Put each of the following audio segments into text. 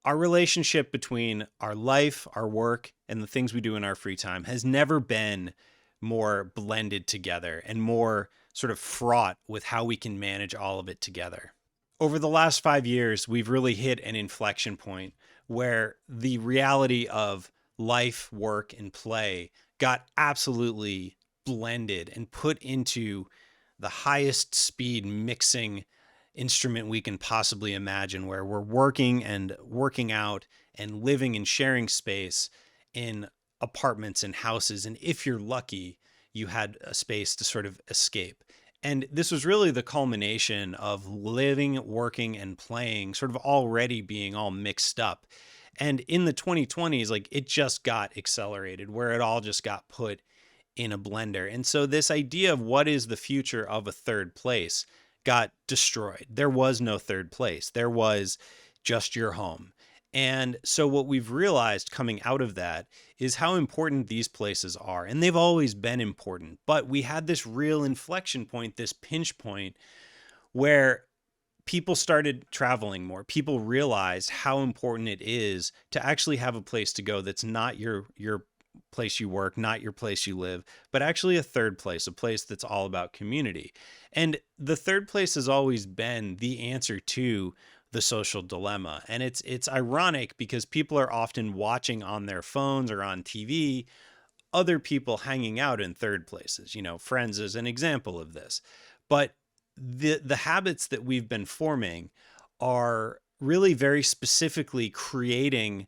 Our relationship between our life, our work, and the things we do in our free time has never been more blended together and more sort of fraught with how we can manage all of it together. Over the last 5 years, we've really hit an inflection point where the reality of life, work, and play got absolutely blended and put into the highest speed mixing instrument we can possibly imagine, where we're working and working out and living and sharing space in apartments and houses. And if you're lucky, you had a space to sort of escape. And this was really the culmination of living, working, and playing sort of already being all mixed up. And in the 2020s, like it just got accelerated where it all just got put in a blender. And so this idea of what is the future of a third place got destroyed. There was no third place. There was just your home. And so what we've realized coming out of that is how important these places are. And they've always been important, but we had this real inflection point, this pinch point where people started traveling more. People realized how important it is to actually have a place to go that's not your place you work, not your place you live, but actually a third place, a place that's all about community. And the third place has always been the answer to the social dilemma. And it's ironic because people are often watching on their phones or on TV other people hanging out in third places. Friends is an example of this. But the habits that we've been forming are really very specifically creating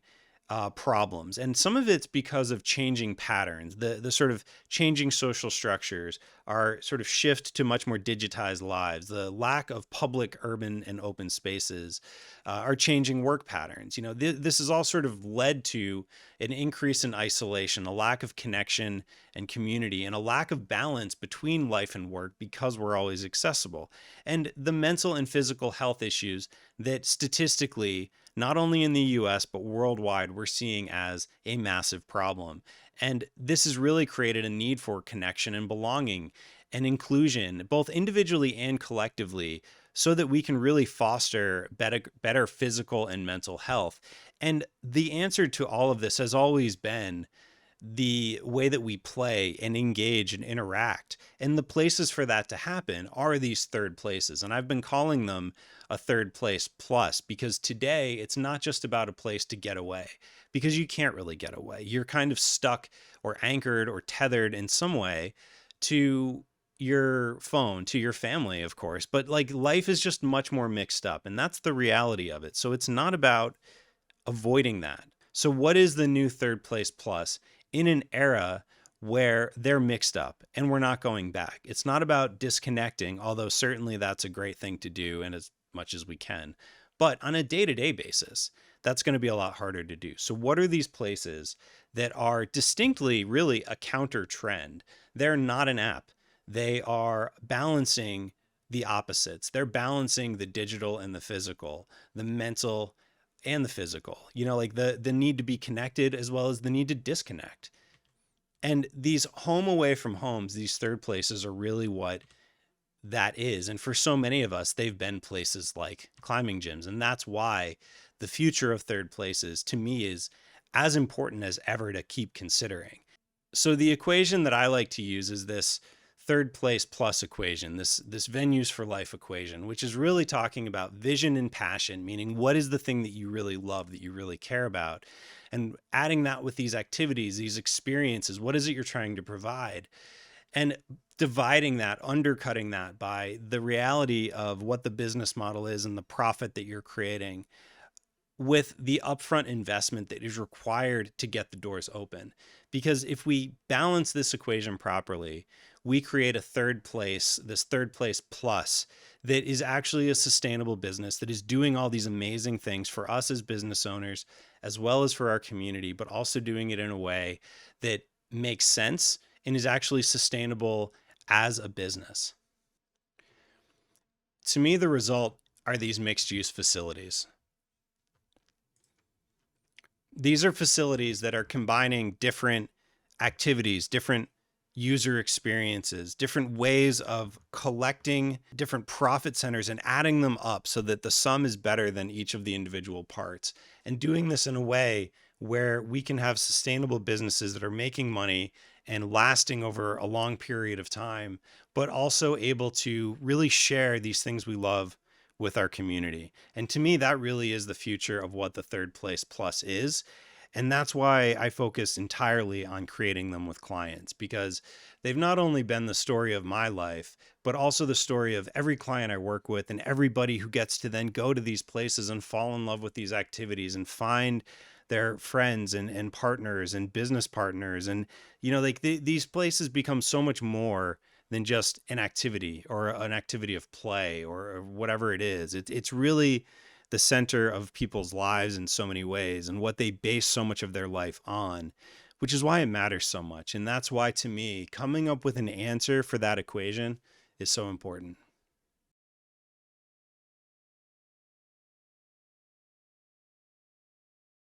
problems. And some of it's because of changing patterns, the sort of changing social structures, our sort of shift to much more digitized lives, the lack of public, urban, and open spaces, our changing work patterns. This has all sort of led to an increase in isolation, a lack of connection and community, and a lack of balance between life and work because we're always accessible. And the mental and physical health issues that statistically, not only in the US, but worldwide, we're seeing as a massive problem. And this has really created a need for connection and belonging and inclusion, both individually and collectively, so that we can really foster better physical and mental health. And the answer to all of this has always been the way that we play and engage and interact. And the places for that to happen are these third places. And I've been calling them a third place plus because today it's not just about a place to get away, because you can't really get away. You're kind of stuck or anchored or tethered in some way to your phone, to your family, of course. But like life is just much more mixed up, and that's the reality of it. So it's not about avoiding that. So what is the new third place plus in an era where they're mixed up and we're not going back? It's not about disconnecting, although certainly that's a great thing to do and as much as we can. But on a day-to-day basis, that's going to be a lot harder to do. So what are these places that are distinctly really a counter trend? They're not an app. They are balancing the opposites. They're balancing the digital and the physical, the mental and the physical, like the need to be connected as well as the need to disconnect. And these home away from homes, these third places are really what that is. And for so many of us, they've been places like climbing gyms. And that's why the future of third places to me is as important as ever to keep considering. So the equation that I like to use is this third place plus equation, this venues for life equation, which is really talking about vision and passion, meaning what is the thing that you really love, that you really care about, and adding that with these activities, these experiences. What is it you're trying to provide? And dividing that, undercutting that by the reality of what the business model is and the profit that you're creating with the upfront investment that is required to get the doors open. Because if we balance this equation properly, we create a third place, this third place plus, that is actually a sustainable business that is doing all these amazing things for us as business owners, as well as for our community, but also doing it in a way that makes sense and is actually sustainable as a business. To me, the result are these mixed use facilities. These are facilities that are combining different activities, different user experiences, different ways of collecting different profit centers and adding them up so that the sum is better than each of the individual parts. And doing this in a way where we can have sustainable businesses that are making money and lasting over a long period of time, but also able to really share these things we love with our community. And to me, that really is the future of what the Third Place Plus is. And that's why I focus entirely on creating them with clients, because they've not only been the story of my life, but also the story of every client I work with and everybody who gets to then go to these places and fall in love with these activities and find their friends and partners and business partners. And, like these places become so much more than just an activity or an activity of play or whatever it is. It's really the center of people's lives in so many ways and what they base so much of their life on, which is why it matters so much. And that's why, to me, coming up with an answer for that equation is so important.